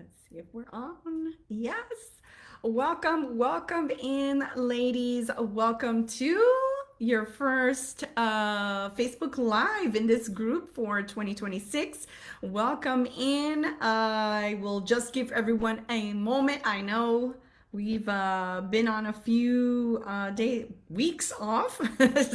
Let's see if we're on. Yes. Welcome in, ladies. Welcome to your first Facebook Live in this group for 2026. Welcome in. I will just give everyone a moment. I know we've been on a few weeks off,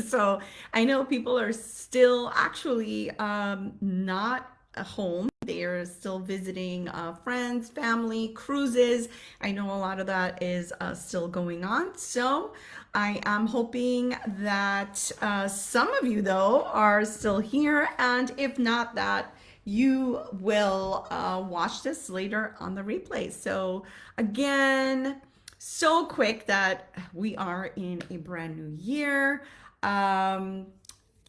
so I know people are still actually not home. They're still visiting friends, family, cruises. I know a lot of that is still going on. So I am hoping that some of you, though, are still here. And if not, that you will watch this later on the replay. So again, so quick that we are in a brand new year.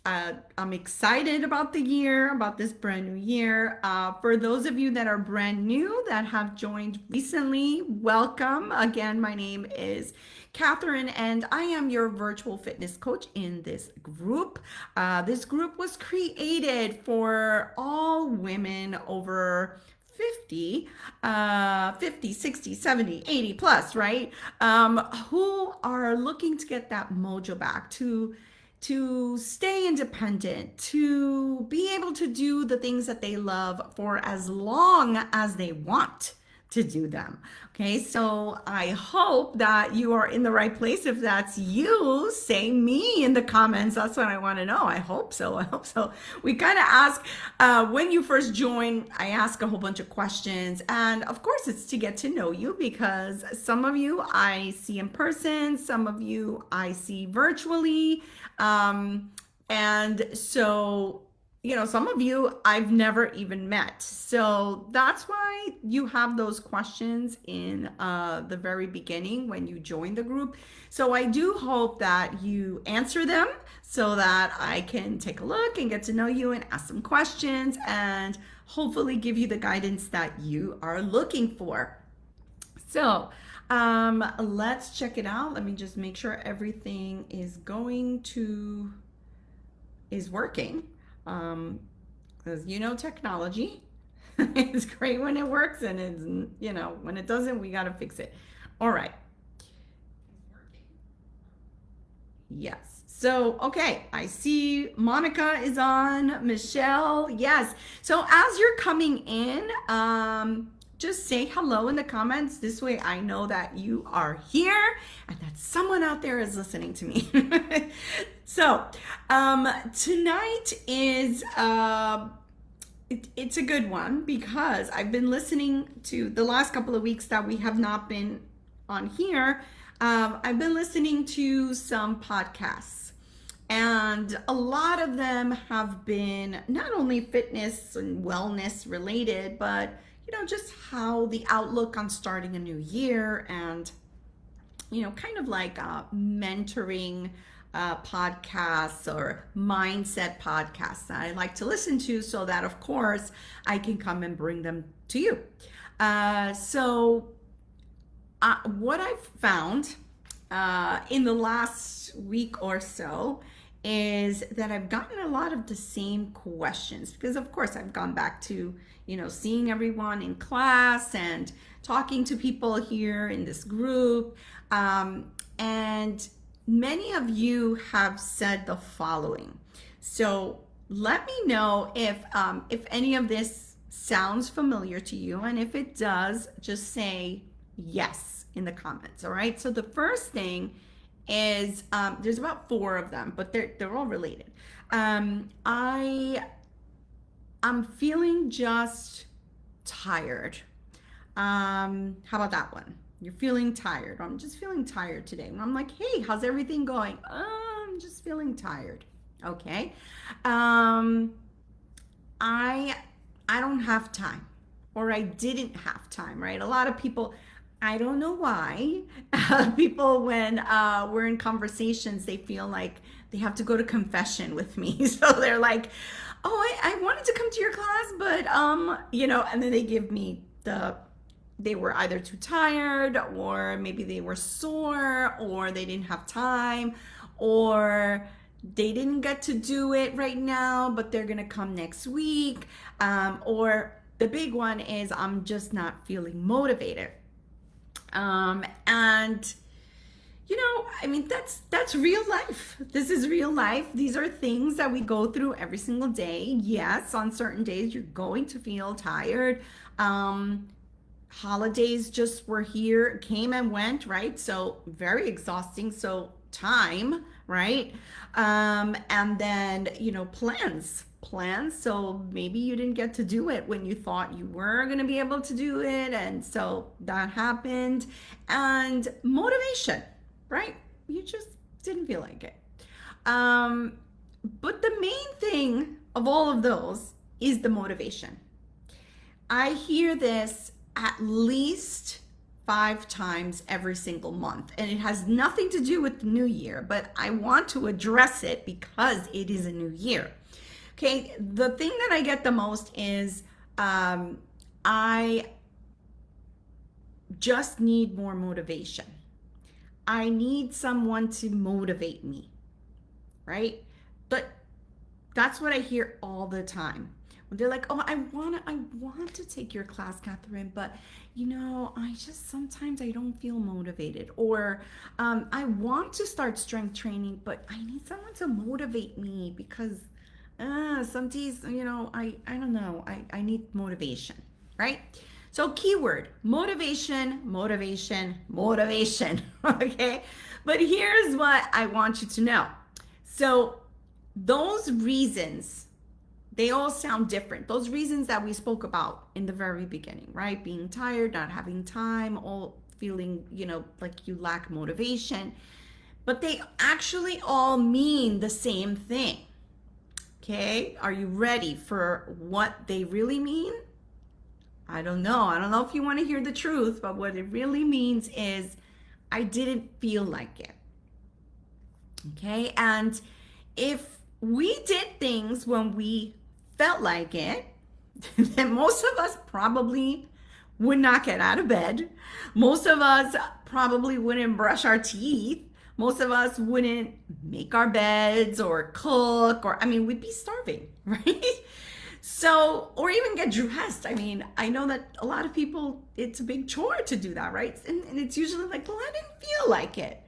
I'm excited about the year, about this brand new year. For those of you that are brand new, that have joined recently, welcome. Again, my name is Catherine, and I am your virtual fitness coach in this group. This group was created for all women over 50, 50, 60, 70, 80 plus, right? Who are looking to get that mojo back, to stay independent, to be able to do the things that they love for as long as they want to do them. Okay, so I hope that you are in the right place. If that's you, say me in the comments. That's what I want to know. I hope so. I hope so. We kind of ask when you first join, I ask a whole bunch of questions. And of course, it's to get to know you because some of you I see in person, some of you I see virtually. And so, some of you I've never even met. So that's why you have those questions in the very beginning when you join the group. So I do hope that you answer them so that I can take a look and get to know you and ask some questions and hopefully give you the guidance that you are looking for. So, let's check it out. Let me just make sure everything is working. Because technology, it's great when it works, and when it doesn't, we got to fix it. All right. Yes. So, okay, I see Monica is on, Michelle. Yes. So as you're coming in, just say hello in the comments. This way I know that you are here and that someone out there is listening to me. So tonight is, it's a good one because I've been listening to the last couple of weeks that we have not been on here. I've been listening to some podcasts, and a lot of them have been not only fitness and wellness related, but just how the outlook on starting a new year and, kind of like mentoring podcasts or mindset podcasts that I like to listen to so that, of course, I can come and bring them to you. What I've found in the last week or so is that I've gotten a lot of the same questions because, of course, I've gone back to, seeing everyone in class and talking to people here in this group. And many of you have said the following. So let me know if any of this sounds familiar to you. And if it does, just say yes in the comments. All right. So the first thing is there's about 4 of them, but they're all related. I'm feeling just tired. How about that one? You're feeling tired. I'm just feeling tired today. And I'm like, hey, how's everything going? I'm just feeling tired. Okay. I don't have time, or I didn't have time, right? A lot of people, I don't know why, people, when we're in conversations, they feel like they have to go to confession with me. So they're like, oh, I wanted to come to your class, but, and then they give me they were either too tired, or maybe they were sore, or they didn't have time, or they didn't get to do it right now, but they're going to come next week. Or the big one is I'm just not feeling motivated. And I mean, that's real life. This is real life. These are things that we go through every single day. Yes, on certain days you're going to feel tired. Holidays just were here, came and went, right? So very exhausting. So time, right? And then, plans. So maybe you didn't get to do it when you thought you were going to be able to do it. And so that happened. And motivation, right? You just didn't feel like it. But the main thing of all of those is the motivation. I hear this at least 5 times every single month, and it has nothing to do with the new year, but I want to address it because it is a new year. Okay, the thing that I get the most is I just need more motivation. I need someone to motivate me, right? But that's what I hear all the time. When they're like, "Oh, I want to take your class, Catherine, but sometimes I don't feel motivated." Or I want to start strength training, but I need someone to motivate me because some days, I don't know, I need motivation, right? So keyword, motivation, motivation, motivation, okay? But here's what I want you to know. So those reasons, they all sound different. Those reasons that we spoke about in the very beginning, right? Being tired, not having time, all feeling, like you lack motivation. But they actually all mean the same thing, okay? Are you ready for what they really mean? I don't know if you want to hear the truth, but what it really means is I didn't feel like it. Okay? And if we did things when we felt like it, then most of us probably would not get out of bed. Most of us probably wouldn't brush our teeth. Most of us wouldn't make our beds or cook, or we'd be starving, right? So, or even get dressed. I know that a lot of people, it's a big chore to do that, right? And it's usually like, well, I didn't feel like it.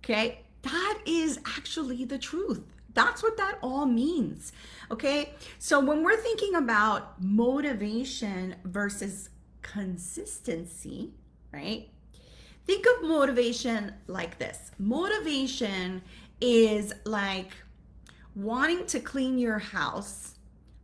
Okay? That is actually the truth. That's what that all means. Okay? So when we're thinking about motivation versus consistency, right? Think of motivation like this. Motivation is like wanting to clean your house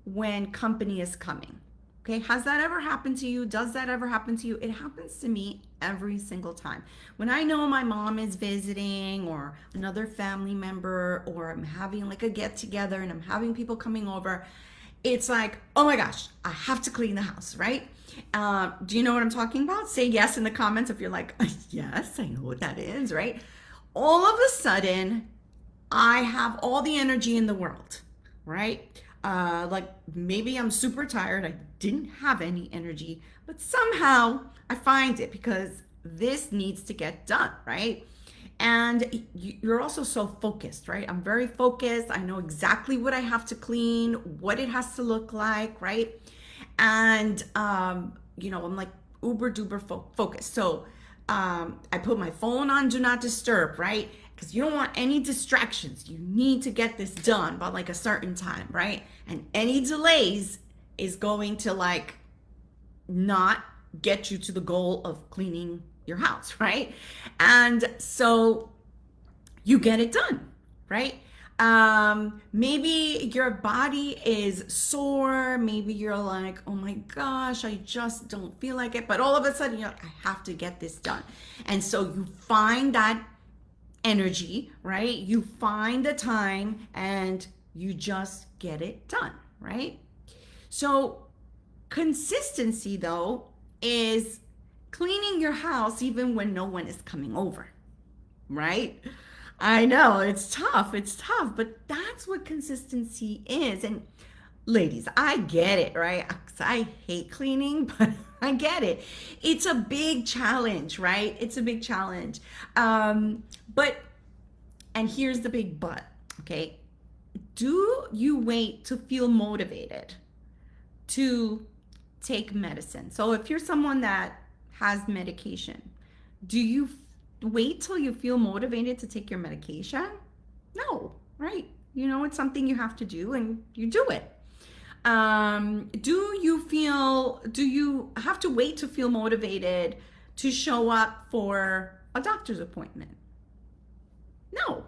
when company is coming. Okay, has that ever happened to you? Does that ever happen to you? It happens to me every single time. When I know my mom is visiting or another family member, or I'm having like a get together and I'm having people coming over, it's like, oh my gosh, I have to clean the house, right? Do you know what I'm talking about? Say yes in the comments if you're like, yes, I know what that is, right? All of a sudden, I have all the energy in the world, right? Like maybe I'm super tired. I didn't have any energy, but somehow I find it because this needs to get done, right? And you're also so focused, right? I'm very focused. I know exactly what I have to clean, what it has to look like, right? And, I'm like uber duper focused. So I put my phone on do not disturb, right? Because you don't want any distractions. You need to get this done by like a certain time, right? And any delays is going to like not get you to the goal of cleaning your house, right? And so you get it done, right? Maybe your body is sore. Maybe you're like, oh my gosh, I just don't feel like it. But all of a sudden you're like, I have to get this done. And so you find that energy, right? You find the time and you just get it done, right? So consistency though is cleaning your house even when no one is coming over, right? I know it's tough, but that's what consistency is. And ladies, I get it, right? 'Cause I hate cleaning, but I get it. It's a big challenge, right? It's a big challenge. And here's the big but, okay? Do you wait to feel motivated to take medicine. So if you're someone that has medication, do you wait till you feel motivated to take your medication? No, right? You know, it's something you have to do and you do it. Do you have to wait to feel motivated to show up for a doctor's appointment? No,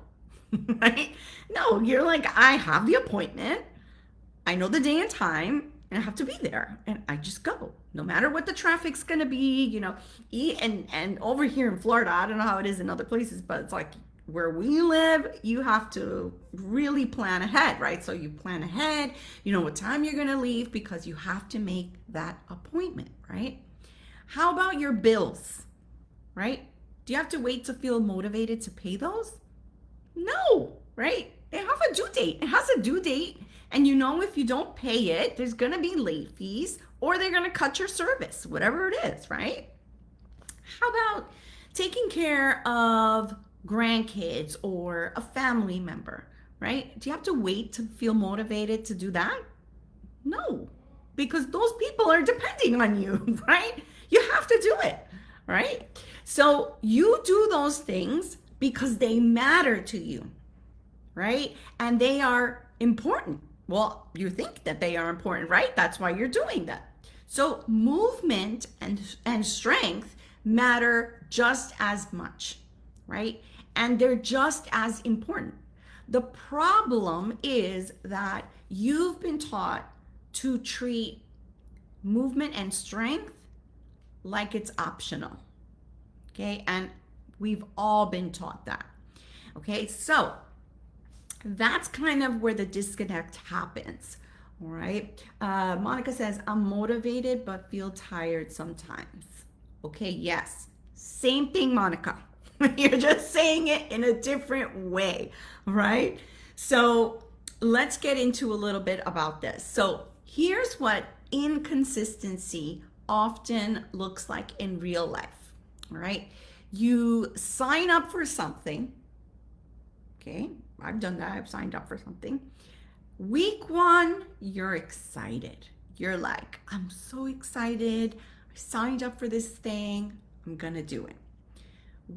right? No, you're like, I have the appointment. I know the day and time, and I have to be there, and I just go, no matter what the traffic's gonna be, you know. And over here in Florida, I don't know how it is in other places, but it's like where we live, you have to really plan ahead, right? So you plan ahead, you know what time you're gonna leave because you have to make that appointment, right? How about your bills, right? Do you have to wait to feel motivated to pay those? No, right? They have a due date. It has a due date. And you know, if you don't pay it, there's going to be late fees or they're going to cut your service, whatever it is, right? How about taking care of grandkids or a family member, right? Do you have to wait to feel motivated to do that? No, because those people are depending on you, right? You have to do it, right? So you do those things because they matter to you, right? And they are important. Well, you think that they are important, right? That's why you're doing that. So movement and strength matter just as much, right? And they're just as important. The problem is that you've been taught to treat movement and strength like it's optional, okay? And we've all been taught that, okay? So that's kind of where the disconnect happens, all right? Monica says, I'm motivated but feel tired sometimes. Okay, yes, same thing, Monica. You're just saying it in a different way, right? So let's get into a little bit about this. So here's what inconsistency often looks like in real life, all right? You sign up for something, okay? I've done that. I've signed up for something. Week 1, you're excited. You're like, I'm so excited. I signed up for this thing. I'm gonna do it.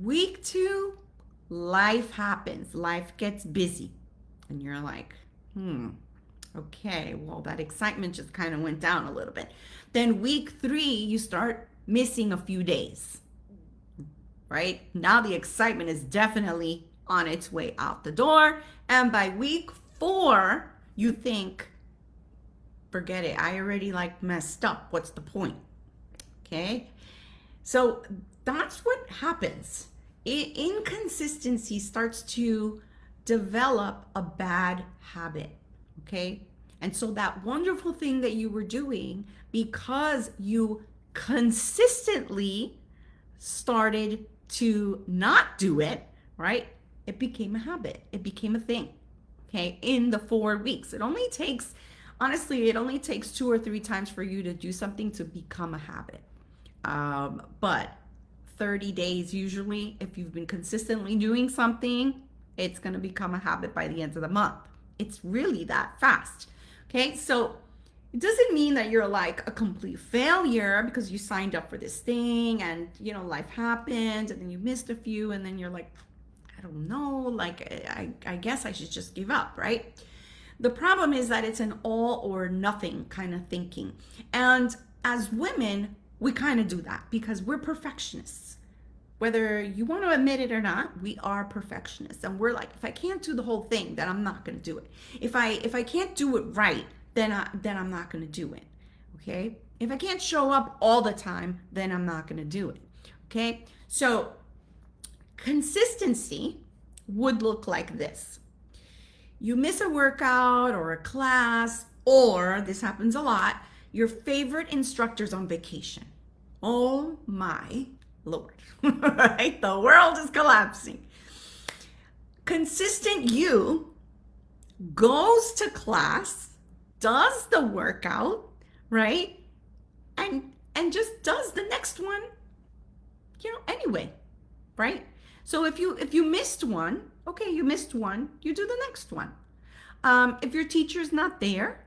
Week 2, life happens. Life gets busy. And you're like, okay, well, that excitement just kind of went down a little bit. Then week 3, you start missing a few days, right? Now the excitement is definitely on its way out the door. And by week 4, you think, forget it. I already like messed up. What's the point? Okay. So that's what happens. Inconsistency starts to develop a bad habit. Okay. And so that wonderful thing that you were doing, because you consistently started to not do it, right? It became a habit. It became a thing, okay, in the 4 weeks. It only takes 2 or 3 times for you to do something to become a habit. But 30 days usually, if you've been consistently doing something, it's going to become a habit by the end of the month. It's really that fast, okay? So it doesn't mean that you're like a complete failure because you signed up for this thing and, you know, life happened and then you missed a few and then you're like, I don't know, like, I guess I should just give up, right? The problem is that it's an all or nothing kind of thinking. And as women, we kind of do that because we're perfectionists. Whether you want to admit it or not, we are perfectionists. And we're like, if I can't do the whole thing, then I'm not going to do it. If I can't do it right, then I'm not going to do it, okay? If I can't show up all the time, then I'm not going to do it, okay? So consistency would look like this. You miss a workout or a class, or this happens a lot, your favorite instructor's on vacation. Oh my Lord, right? The world is collapsing. Consistent you goes to class, does the workout, right? And just does the next one, you know, anyway, right? So if you missed one, okay, you missed one, you do the next one. If your teacher's not there,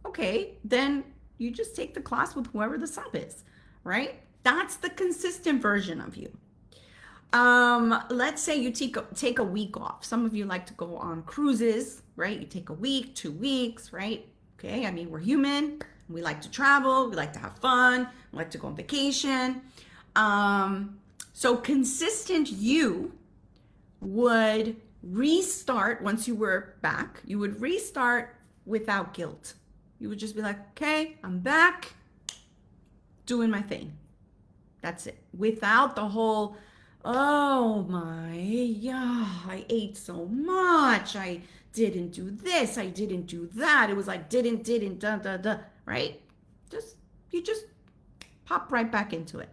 okay, then you just take the class with whoever the sub is, right? That's the consistent version of you. Let's say you take a week off. Some of you like to go on cruises, right? You take a week, 2 weeks, right? Okay, I mean, we're human. We like to travel. We like to have fun. We like to go on vacation. So consistent you would restart once you were back. You would restart without guilt. You would just be like, okay, I'm back doing my thing. That's it. Without the whole, oh my, yeah, I ate so much. I didn't do this. I didn't do that. It was like didn't, right? You just pop right back into it.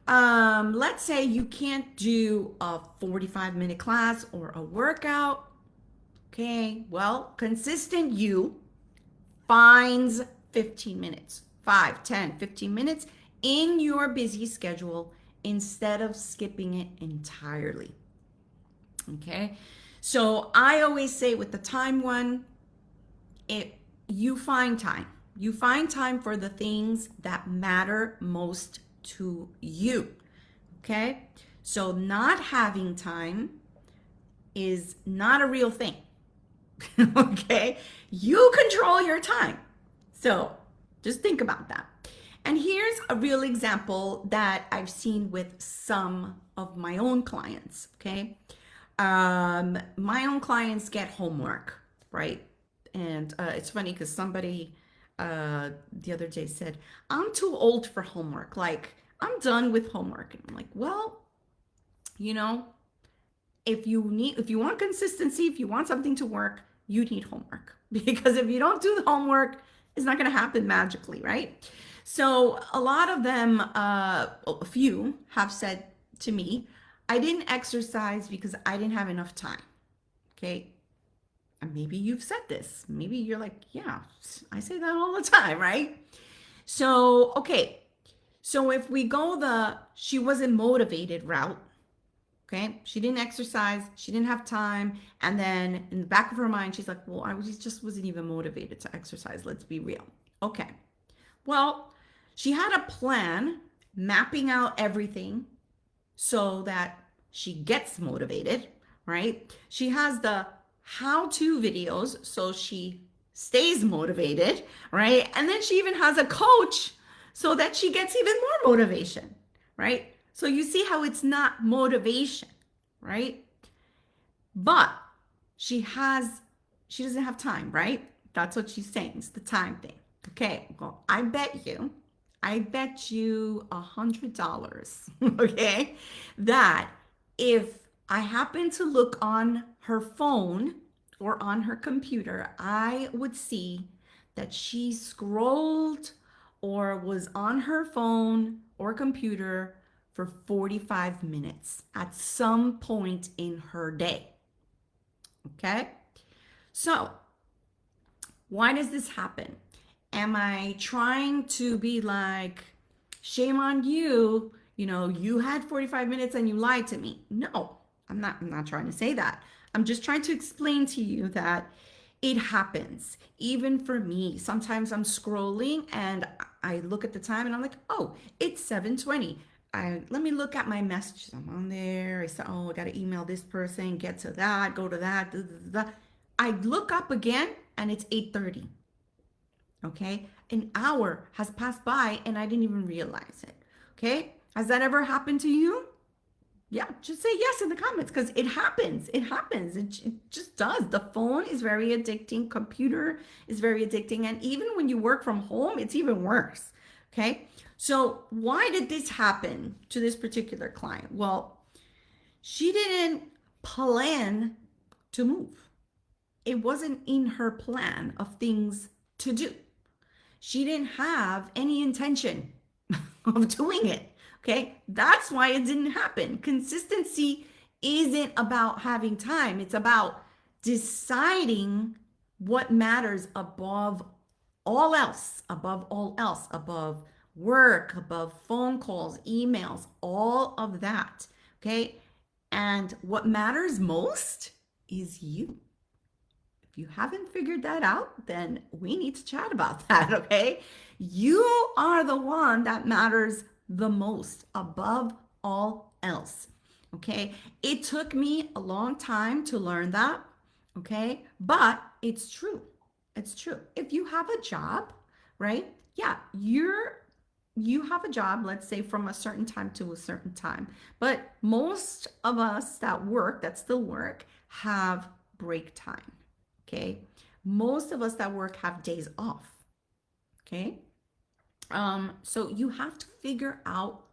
Let's say you can't do a 45-minute class or a workout. Okay, well, consistent you finds 15 minutes, 5, 10, 15 minutes in your busy schedule instead of skipping it entirely. Okay, so I always say with the time one, you find time. You find time for the things that matter most to you. Okay, so not having time is not a real thing. Okay, you control your time. So just think about that. And here's a real example that I've seen with some of my own clients. Okay, my own clients get homework, right? And it's funny because somebody the other day said, I'm too old for homework. Like, I'm done with homework. And I'm like, well, you know, if you want consistency, if you want something to work, you need homework. Because if you don't do the homework, it's not going to happen magically, right? So a lot of them, a few have said to me, I didn't exercise because I didn't have enough time. Okay. And maybe you've said this. Maybe you're like, yeah, I say that all the time, right? So, okay. So if we go she wasn't motivated route, okay? She didn't exercise. She didn't have time. And then in the back of her mind, she's like, well, just wasn't even motivated to exercise. Let's be real. Okay. Well, she had a plan mapping out everything so that she gets motivated, right? She has the how-to videos so she stays motivated, right? And then she even has a coach so that she gets even more motivation, right? So you see how it's not motivation, right? But she doesn't have time, right? That's what she's saying. It's the time thing. Okay, well, I bet you $100, okay, that if I happen to look on her phone or on her computer, I would see that she scrolled or was on her phone or computer for 45 minutes at some point in her day. Okay? So, why does this happen? Am I trying to be like, shame on you, you had 45 minutes and you lied to me? No, I'm not trying to say that. I'm just trying to explain to you that it happens. Even for me, sometimes I'm scrolling and I look at the time and I'm like, oh, it's 7:20. Let me look at my messages. I'm on there. I said, oh, I got to email this person, get to that, go to that. Da, da, da. I look up again and it's 8:30. Okay, an hour has passed by and I didn't even realize it. Okay, has that ever happened to you? Yeah, just say yes in the comments because it happens. It happens. It just does. The phone is very addicting. Computer is very addicting. And even when you work from home, it's even worse. Okay, so why did this happen to this particular client? Well, she didn't plan to move. It wasn't in her plan of things to do. She didn't have any intention of doing it. Okay, that's why it didn't happen. Consistency isn't about having time. It's about deciding what matters above all else, above work, above phone calls, emails, all of that. Okay, and what matters most is you. If you haven't figured that out, then we need to chat about that, okay? You are the one that matters the most above all else, okay? It took me a long time to learn that, okay? But it's true. It's true. If you have a job, right? Yeah, you have a job, let's say from a certain time to a certain time. But most of us that still work, have break time. Okay. Most of us that work have days off. Okay. So you have to figure out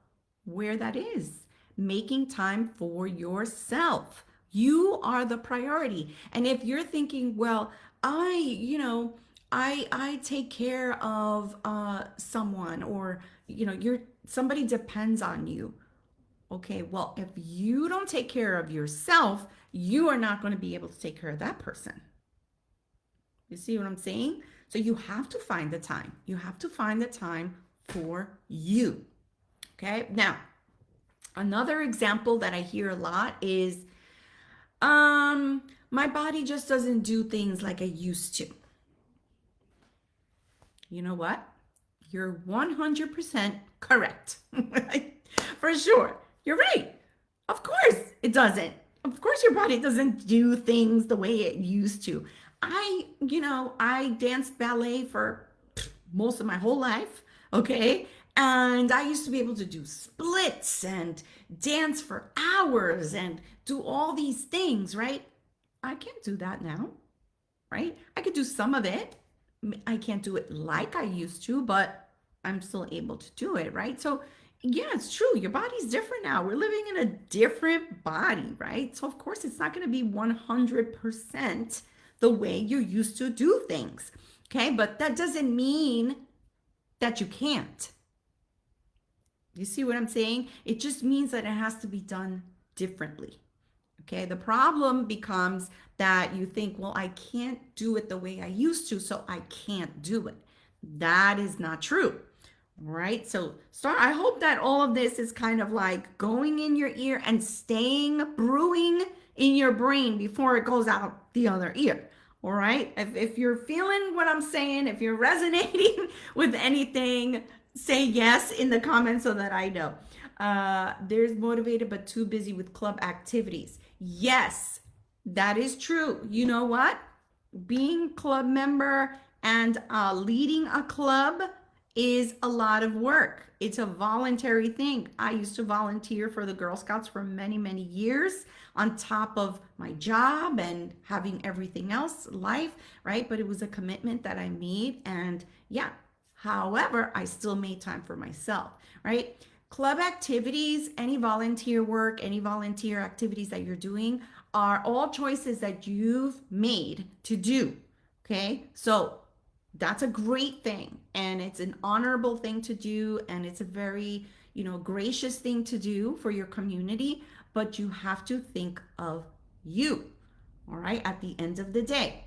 where that is. Making time for yourself. You are the priority. And if you're thinking, well, I take care of someone, or you're somebody depends on you. Okay, well, if you don't take care of yourself, you are not going to be able to take care of that person. You see what I'm saying? So you have to find the time. You have to find the time for you. Okay, now another example that I hear a lot is my body just doesn't do things like I used to. You know what? You're 100% correct. For sure. You're right. Of course it doesn't. Of course your body doesn't do things the way it used to. I danced ballet for most of my whole life, okay? And I used to be able to do splits and dance for hours and do all these things, right? I can't do that now, right? I could do some of it. I can't do it like I used to, but I'm still able to do it, right? So, yeah, it's true. Your body's different now. We're living in a different body, right? So, of course, it's not going to be 100% the way you used to do things, okay? But that doesn't mean that you can't. You see what I'm saying? It just means that it has to be done differently. Okay, the problem becomes that you think, well, I can't do it the way I used to, so I can't do it. That is not true, right? So I hope that all of this is kind of like going in your ear and staying brewing in your brain before it goes out the other ear. All right. If you're feeling what I'm saying, if you're resonating with anything, say yes in the comments so that I know. There's motivated but too busy with club activities. Yes, that is true. You know what? Being club member and leading a club is a lot of work. It's a voluntary thing. I used to volunteer for the Girl Scouts for many, many years on top of my job and having everything else, life, right? But it was a commitment that I made. And yeah, however, I still made time for myself, right? Club activities, any volunteer work, any volunteer activities that you're doing are all choices that you've made to do. Okay. So that's a great thing. And it's an honorable thing to do. And it's a very, gracious thing to do for your community. But you have to think of you. All right. At the end of the day.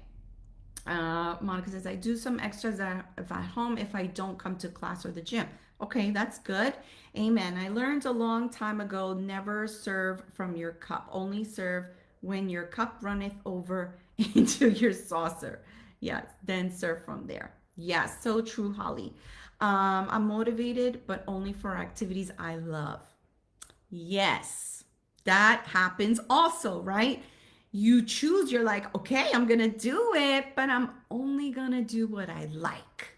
Monica says, I do some extras at home if I don't come to class or the gym. Okay, that's good. Amen. I learned a long time ago, never serve from your cup. Only serve when your cup runneth over into your saucer. Yes, then serve from there. Yes, so true, Holly. I'm motivated, but only for activities I love. Yes, that happens also, right? You choose, you're like, okay, I'm going to do it, but I'm only going to do what I like.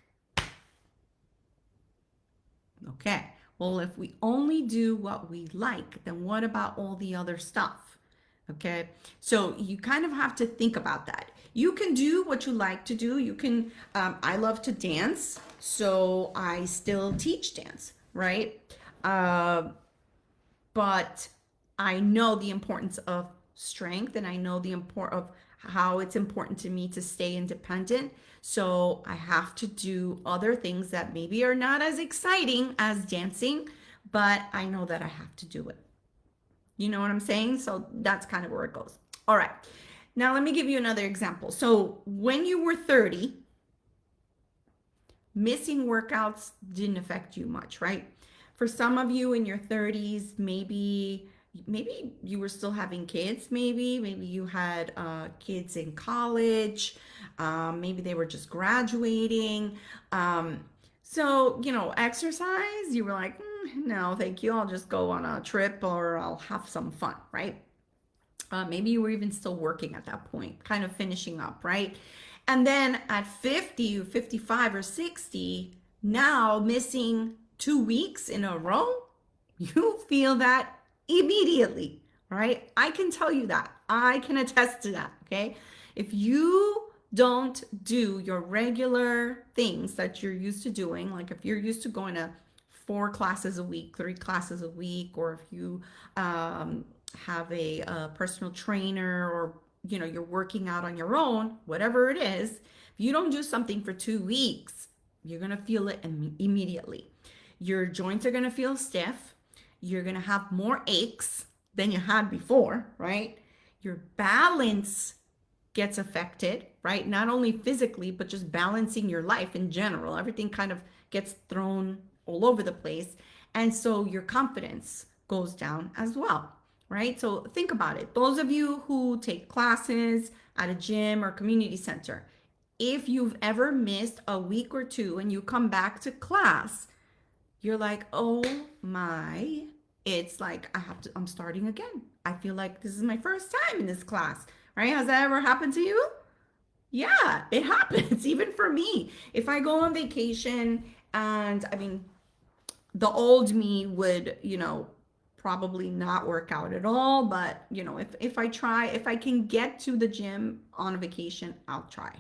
Okay, well, if we only do what we like, then what about all the other stuff? Okay, so you kind of have to think about that. You can do what you like to do. You can, I love to dance, so I still teach dance, right? But I know the importance of strength, and I know the importance of how it's important to me to stay independent. So I have to do other things that maybe are not as exciting as dancing, but I know that I have to do it. You know what I'm saying? So that's kind of where it goes. All right. Now let me give you another example. So when you were 30, missing workouts didn't affect you much, right? For some of you in your 30s, maybe maybe you were still having kids, maybe you had kids in college, maybe they were just graduating. Um, so, exercise, you were like, no, thank you. I'll just go on a trip or I'll have some fun, right? Maybe you were even still working at that point, kind of finishing up, right? And then at 50, 55, or 60, now missing 2 weeks in a row, you feel that immediately, right? I can tell you that. I can attest to that, okay? If you don't do your regular things that you're used to doing, like if you're used to going to 4 classes a week, 3 classes a week, or if you have a personal trainer, or you're working out on your own, whatever it is, if you don't do something for 2 weeks, you're going to feel it immediately. Your joints are going to feel stiff. You're going to have more aches than you had before, right? Your balance gets affected, right? Not only physically, but just balancing your life in general. Everything kind of gets thrown all over the place. And so your confidence goes down as well, right? So think about it. Those of you who take classes at a gym or community center, if you've ever missed a week or two and you come back to class, you're like, oh my, it's like I'm starting again. I feel like this is my first time in this class, right? Has that ever happened to you? Yeah, it happens, even for me. If I go on vacation, and I mean, the old me would, probably not work out at all. But, if I try, if I can get to the gym on a vacation, I'll try.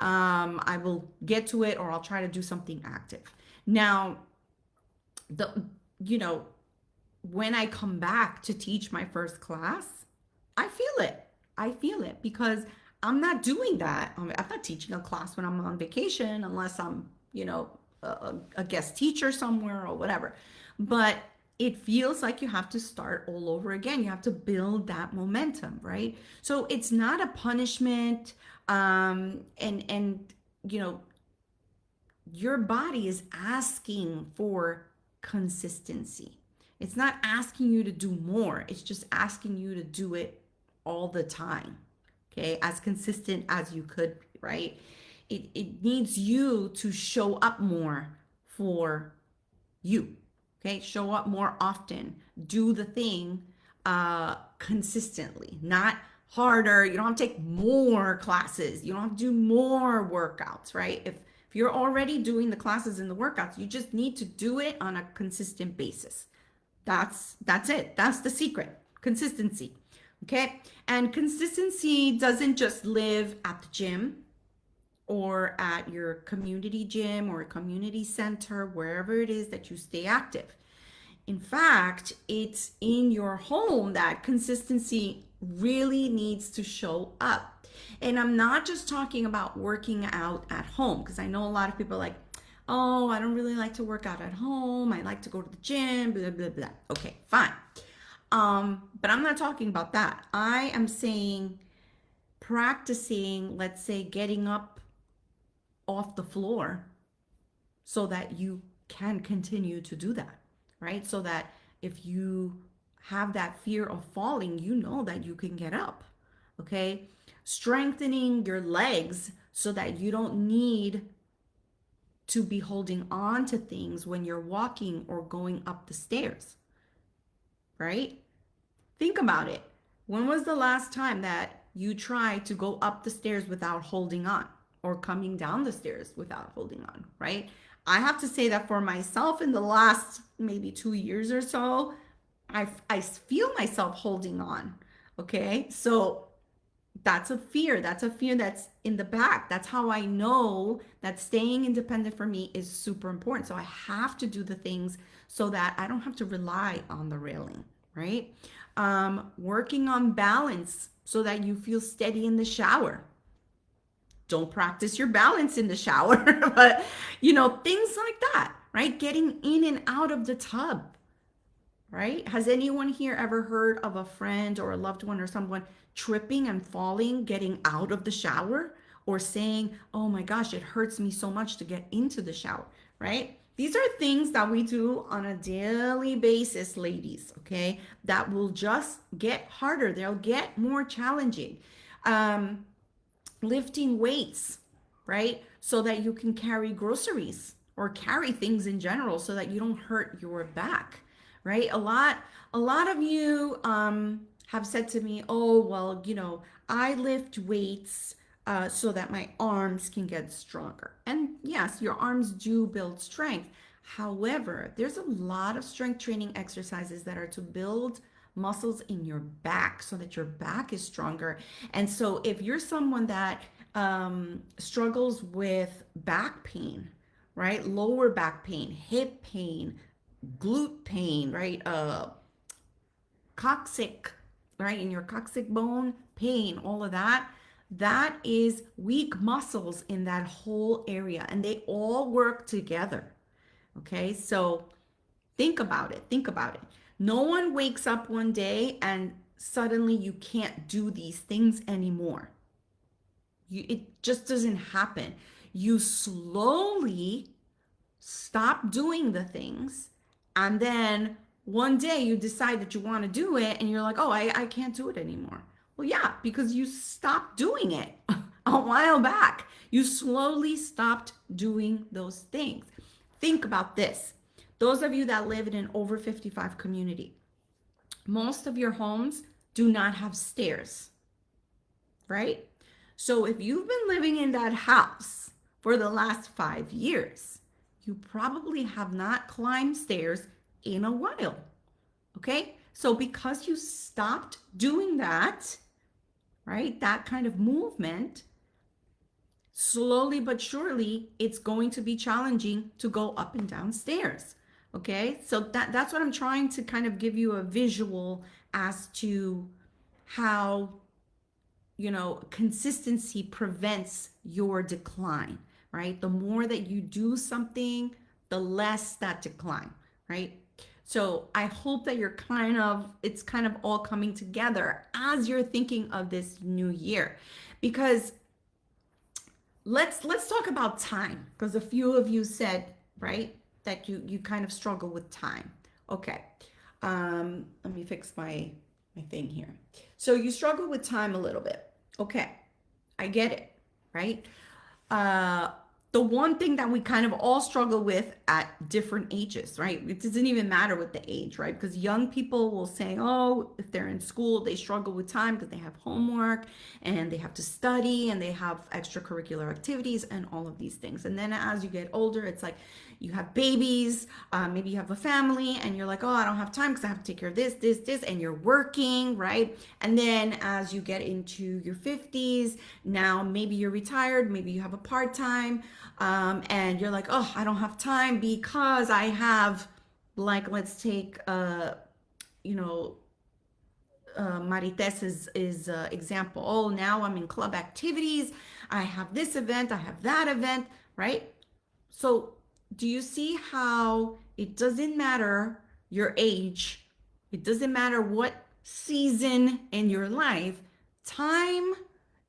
I will get to it, or I'll try to do something active. Now, the, you know, when I come back to teach my first class, I feel it. I feel it because I'm not doing that. I'm not teaching a class when I'm on vacation unless I'm, a guest teacher somewhere or whatever. But it feels like you have to start all over again. You have to build that momentum, right? So it's not a punishment. And your body is asking for consistency. It's not asking you to do more. It's just asking you to do it all the time. Okay, as consistent as you could be, right? It needs you to show up more for you. Okay, show up more often. Do the thing consistently, not harder. You don't have to take more classes. You don't have to do more workouts, right? If you're already doing the classes and the workouts, you just need to do it on a consistent basis. That's it. That's the secret. Consistency. Okay? And consistency doesn't just live at the gym or at your community gym or community center, wherever it is that you stay active. In fact, it's in your home that consistency really needs to show up. And I'm not just talking about working out at home, because I know a lot of people are like, oh, I don't really like to work out at home. I like to go to the gym, blah, blah, blah. Okay, fine. But I'm not talking about that. I am saying practicing, let's say, getting up off the floor so that you can continue to do that, right? So that if you have that fear of falling, you know that you can get up, okay? Strengthening your legs so that you don't need to be holding on to things when you're walking or going up the stairs, right? Think about it. When was the last time that you tried to go up the stairs without holding on, or coming down the stairs without holding on, right? I have to say that for myself in the last maybe 2 years or so, I feel myself holding on, okay? So that's a fear. That's a fear that's in the back. That's how I know that staying independent for me is super important. So I have to do the things so that I don't have to rely on the railing, right? Working on balance so that you feel steady in the shower. Don't practice your balance in the shower, but things like that, right? Getting in and out of the tub, right? Has anyone here ever heard of a friend or a loved one or someone tripping and falling, getting out of the shower, or saying, oh my gosh, it hurts me so much to get into the shower, right? These are things that we do on a daily basis, ladies, okay? That will just get harder. They'll get more challenging. Um, Lifting weights, right? So that you can carry groceries or carry things in general so that you don't hurt your back, right? A lot of you have said to me, oh, well, I lift weights so that my arms can get stronger. And yes, your arms do build strength. However, there's a lot of strength training exercises that are to build muscles in your back so that your back is stronger. And so if you're someone that struggles with back pain, right? Lower back pain, hip pain, glute pain, right? Coccyx, right? In your coccyx bone pain, all of that. That is weak muscles in that whole area, and they all work together. Okay, so think about it. Think about it. No one wakes up one day and suddenly you can't do these things anymore. It just doesn't happen. You slowly stop doing the things, and then one day you decide that you want to do it, and you're like, oh, I can't do it anymore. Well, yeah, because you stopped doing it a while back. You slowly stopped doing those things. Think about this. Those of you that live in an over 55 community, most of your homes do not have stairs, right? So if you've been living in that house for the last 5 years, you probably have not climbed stairs in a while, okay? So because you stopped doing that, right, that kind of movement, slowly but surely, it's going to be challenging to go up and down stairs. Okay, so that's what I'm trying to kind of give you a visual as to how, consistency prevents your decline, right? The more that you do something, the less that decline, right? So I hope that it's kind of all coming together as you're thinking of this new year, because let's talk about time, because a few of you said, right, that you kind of struggle with time. Okay. Let me fix my thing here. So you struggle with time a little bit. Okay. I get it, right? The one thing that we kind of all struggle with at different ages, right? It doesn't even matter with the age, right? Because young people will say, oh, if they're in school, they struggle with time because they have homework and they have to study and they have extracurricular activities and all of these things. And then as you get older, it's like you have babies, maybe you have a family, and you're like, oh, I don't have time because I have to take care of this, and you're working, right? And then as you get into your 50s, now maybe you're retired, maybe you have a part-time, and you're like, oh, I don't have time because I have, like, let's take, Maritez's example. Oh, now I'm in club activities. I have this event, I have that event, right? So do you see how it doesn't matter your age, it doesn't matter what season in your life, time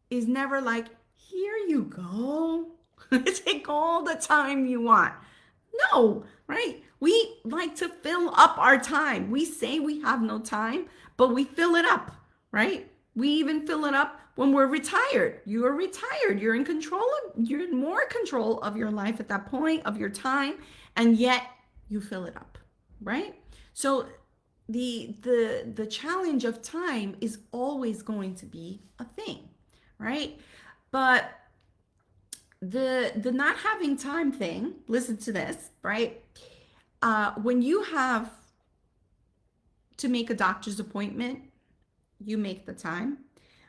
is never like, here you go, take all the time you want. No, right? We like to fill up our time. We say we have no time, but we fill it up, right? We even fill it up when we're retired. You are retired. You're in more control of your life at that point, of your time, and yet you fill it up, right? So the challenge of time is always going to be a thing, right? But the not having time thing, listen to this, right? When you have to make a doctor's appointment, you make the time.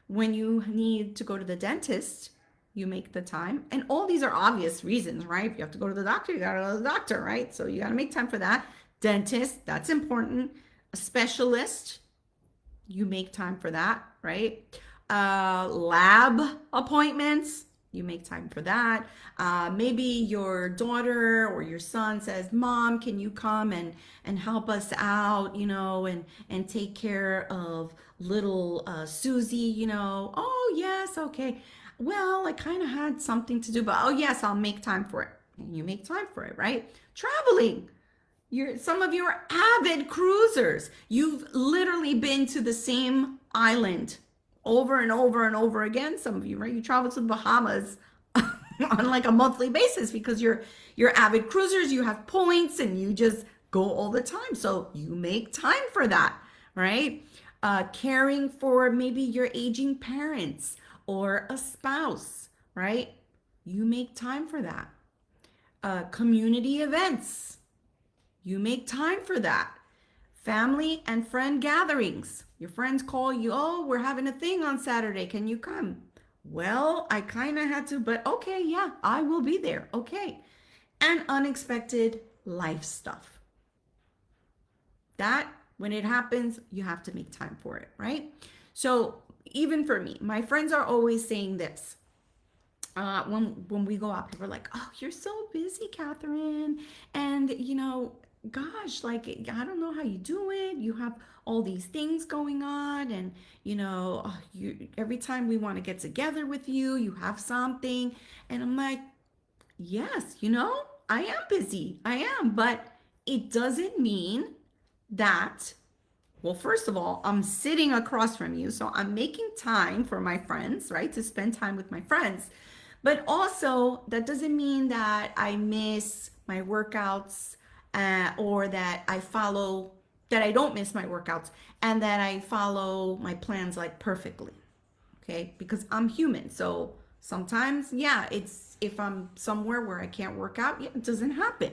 When you need to go to the dentist, you make the time. And all these are obvious reasons, right? If you have to go to the doctor, you gotta go to the doctor, right? So you gotta make time for that. Dentist, that's important. A specialist, you make time for that, right? Lab appointments, you make time for that. Maybe your daughter or your son says, Mom, can you come and help us out, and take care of little Susie, Oh, yes, okay. Well, I kind of had something to do, but oh, yes, I'll make time for it. and you make time for it, right? Traveling. Some of you are avid cruisers. You've literally been to the same island over and over and over again. Some of you, right? You travel to the Bahamas on like a monthly basis because you're avid cruisers. You have points and you just go all the time. So you make time for that, right? Caring for maybe your aging parents or a spouse, right? You make time for that. Community events. You make time for that. Family and friend gatherings. Your friends call you, oh, we're having a thing on Saturday. Can you come? Well, I kind of had to, but okay, yeah, I will be there. Okay. And unexpected life stuff. That, when it happens, you have to make time for it, right? So even for me, my friends are always saying this. When we go out, people are like, oh, you're so busy, Catherine. And, gosh, like, I don't know how you do it. You have all these things going on. And, every time we want to get together with you, you have something. And I'm like, yes, I am busy. I am. But it doesn't mean that, well, first of all, I'm sitting across from you. So I'm making time for my friends, right? To spend time with my friends. But also, that doesn't mean that I miss my workouts or that I don't miss my workouts and that I follow my plans like perfectly. Okay? Because I'm human. So sometimes, yeah, if I'm somewhere where I can't work out, yeah, it doesn't happen.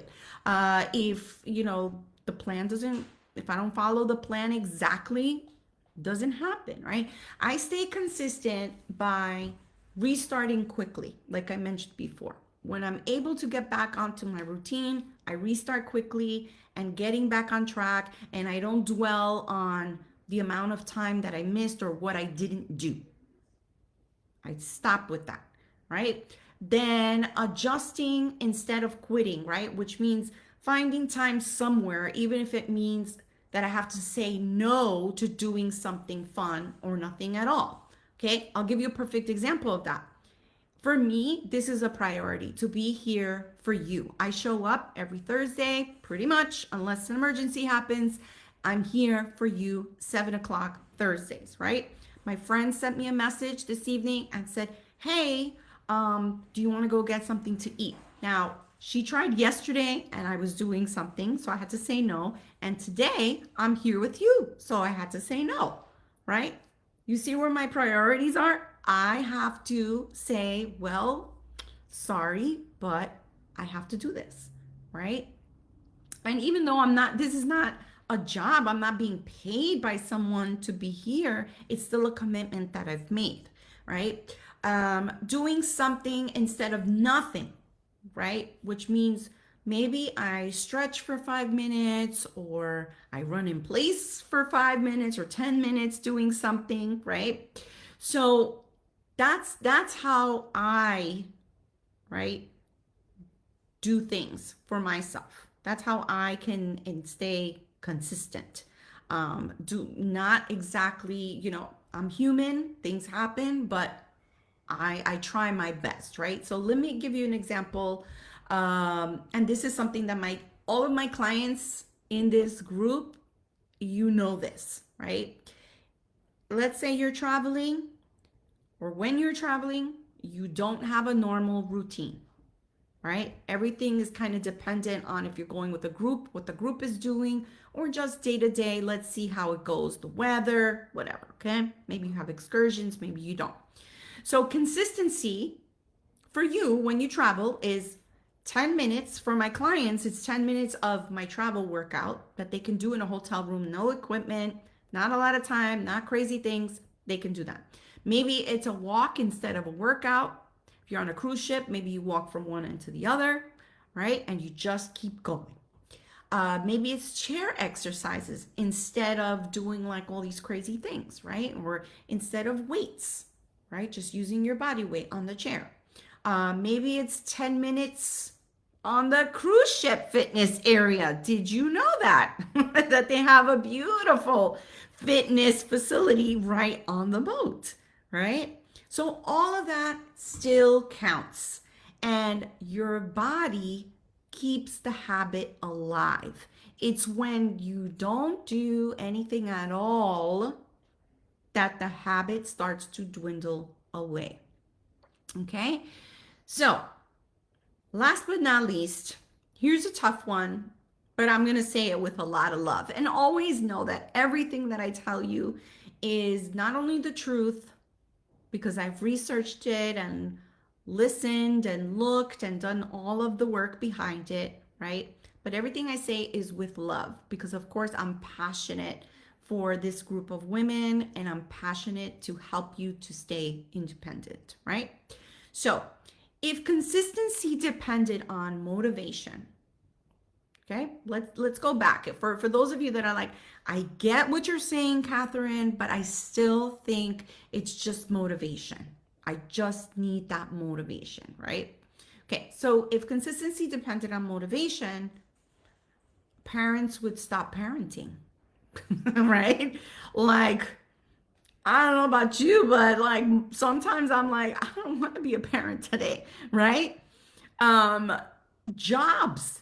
If I don't follow the plan exactly, doesn't happen, right? I stay consistent by restarting quickly, like I mentioned before. When I'm able to get back onto my routine, I restart quickly and getting back on track, and I don't dwell on the amount of time that I missed or what I didn't do. I stop with that, right? Then adjusting instead of quitting, right? Which means finding time somewhere, even if it means that I have to say no to doing something fun or nothing at all. Okay, I'll give you a perfect example of that. For me, this is a priority to be here for you. I show up every Thursday, pretty much, unless an emergency happens. I'm here for you 7 o'clock Thursdays, right? My friend sent me a message this evening and said, hey, do you want to go get something to eat? Now, she tried yesterday and I was doing something, so I had to say no. And today I'm here with you, so I had to say no, right? You see where my priorities are? I have to say, well, sorry, but I have to do this, right? And even though this is not a job, I'm not being paid by someone to be here, it's still a commitment that I've made, right? Doing something instead of nothing, right? Which means maybe I stretch for 5 minutes or I run in place for 5 minutes or 10 minutes doing something, right? So that's how I, right, do things for myself. That's how I can stay consistent. Do not exactly, I'm human, things happen, but I try my best, right? So let me give you an example. And this is something that all of my clients in this group, this, right? Let's say you're traveling, or when you're traveling, you don't have a normal routine, right? Everything is kind of dependent on if you're going with a group, what the group is doing, or just day to day, let's see how it goes, the weather, whatever, okay? Maybe you have excursions, maybe you don't. So consistency for you when you travel is 10 minutes. For my clients, it's 10 minutes of my travel workout that they can do in a hotel room, no equipment, not a lot of time, not crazy things. They can do that. Maybe it's a walk instead of a workout. If you're on a cruise ship, maybe you walk from one end to the other, right? And you just keep going. Maybe it's chair exercises instead of doing like all these crazy things, right? Or instead of weights, right? Just using your body weight on the chair. Maybe it's 10 minutes on the cruise ship fitness area. Did you know that? That they have a beautiful fitness facility right on the boat, right? So all of that still counts. and your body keeps the habit alive. It's when you don't do anything at all that the habit starts to dwindle away. Okay? So, last but not least, here's a tough one, but I'm going to say it with a lot of love. And always know that everything that I tell you is not only the truth, because I've researched it and listened and looked and done all of the work behind it, right? But everything I say is with love because, of course, I'm passionate for this group of women and I'm passionate to help you to stay independent, right? So, if consistency depended on motivation, okay, let's go back. For those of you that are like, I get what you're saying, Catherine, but I still think it's just motivation. I just need that motivation, right? Okay, so if consistency depended on motivation, parents would stop parenting, right? Like, I don't know about you, but like sometimes I'm like, I don't want to be a parent today, right? Um, jobs,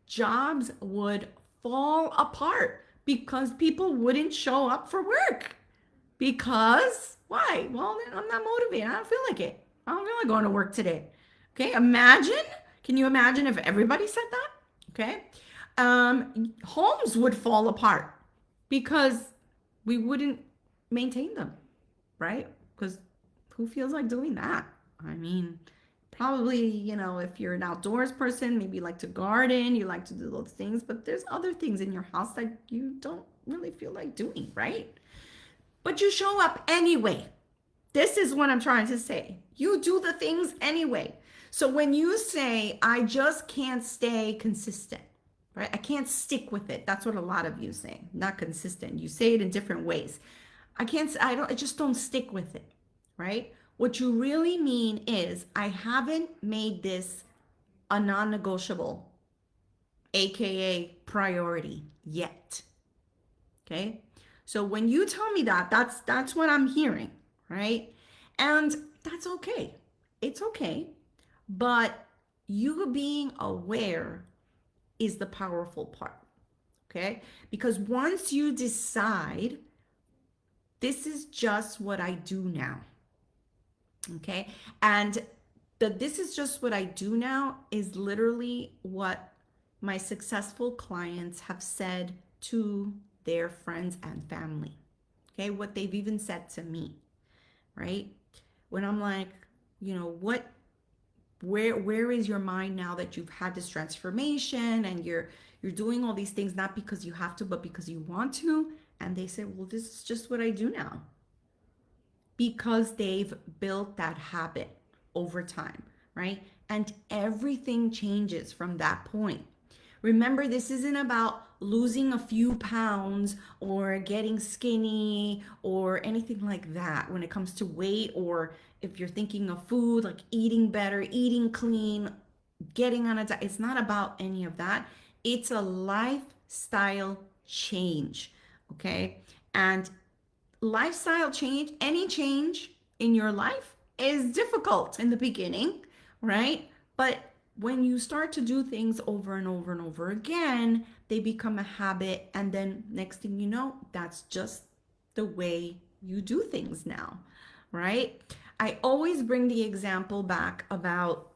jobs would fall apart because people wouldn't show up for work. Because why? Well, I'm not motivated. I don't feel like it. I don't feel like going to work today. Okay, imagine. Can you imagine if everybody said that? Okay. Homes would fall apart because we wouldn't maintain them, right? Because who feels like doing that? I mean, probably, if you're an outdoors person, maybe you like to garden, you like to do those things, but there's other things in your house that you don't really feel like doing, right? But you show up anyway. This is what I'm trying to say. You do the things anyway. So when you say, I just can't stay consistent, right? I can't stick with it. That's what a lot of you say. Not consistent. You say it in different ways. I just don't stick with it, right? What you really mean is, I haven't made this a non-negotiable, AKA priority yet. Okay? So when you tell me that, that's what I'm hearing, right? And that's okay. It's okay. But you being aware is the powerful part. Okay? Because once you decide, this is just what I do now. Okay? And this is just what I do now is literally what my successful clients have said to their friends and family. Okay? What they've even said to me, right? When I'm like, where is your mind now that you've had this transformation and you're doing all these things not because you have to, but because you want to? And they say, well, this is just what I do now. Because they've built that habit over time, right? And everything changes from that point. Remember, this isn't about losing a few pounds or getting skinny or anything like that when it comes to weight, or if you're thinking of food, like eating better, eating clean, getting on a diet. It's not about any of that. It's a lifestyle change, okay? And lifestyle change, any change in your life is difficult in the beginning, right? But when you start to do things over and over and over again, they become a habit. And then next thing you know, that's just the way you do things now, right? I always bring the example back about,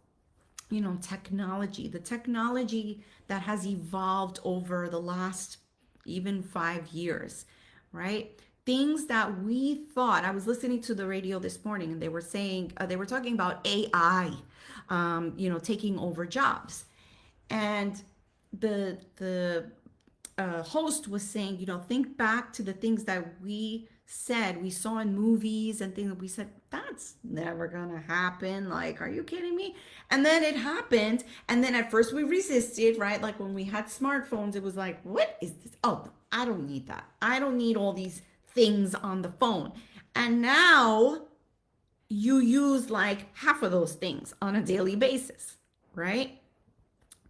technology, the technology that has evolved over the last even 5 years, right? Things that we thought, I was listening to the radio this morning and they were saying, they were talking about AI, taking over jobs. And the host was saying, think back to the things that we saw in movies and things that we said, that's never gonna happen. Like, are you kidding me? And then it happened. And then at first we resisted, right? Like when we had smartphones, it was like, what is this? Oh, I don't need that. I don't need all these things on the phone. And now you use like half of those things on a daily basis, right?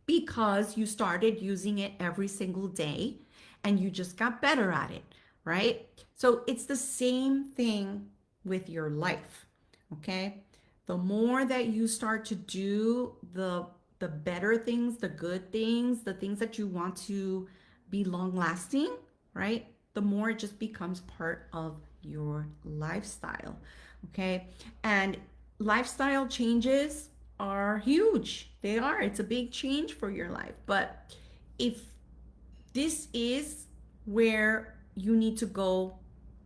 Because you started using it every single day and you just got better at it, right? So it's the same thing with your life, okay? The more that you start to do the better things, the good things, the things that you want to be long lasting, right? The more it just becomes part of your lifestyle. Okay? And lifestyle changes are huge. They are. It's a big change for your life. But if this is where you need to go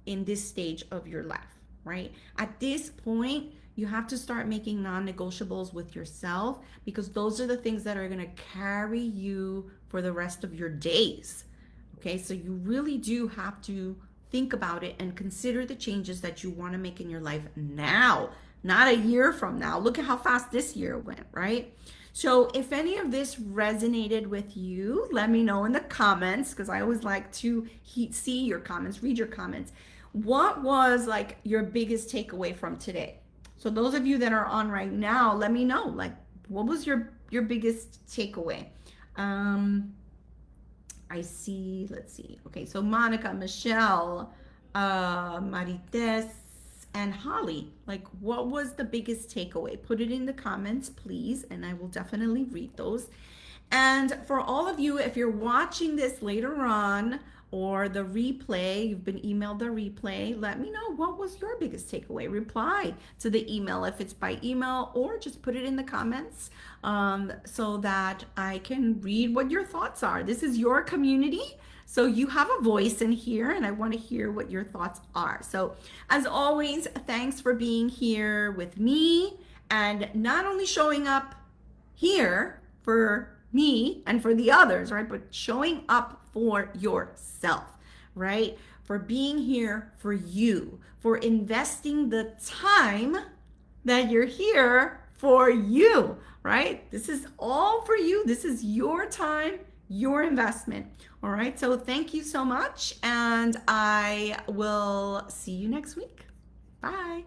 in this stage of your life, right? At this point, you have to start making non-negotiables with yourself, because those are the things that are going to carry you for the rest of your days. Okay, so you really do have to think about it and consider the changes that you want to make in your life now, not a year from now. Look at how fast this year went, right? So if any of this resonated with you, let me know in the comments, because I always like to see your comments, read your comments. What was like your biggest takeaway from today? So those of you that are on right now, let me know, like, what was your biggest takeaway? I see, let's see. Okay, so Monica, Michelle, Marites, and Holly, like, what was the biggest takeaway? Put it in the comments, please, and I will definitely read those. And for all of you, if you're watching this later on, or the replay, you've been emailed the replay, let me know, what was your biggest takeaway? Reply to the email if it's by email, or just put it in the comments so that I can read what your thoughts are. This is your community, so you have a voice in here, and I want to hear what your thoughts are. So as always, thanks for being here with me, and not only showing up here for me and for the others, right? But showing up for yourself, right? For being here for you, for investing the time that you're here for you, right? This is all for you. This is your time, your investment. All right. So thank you so much. And I will see you next week. Bye.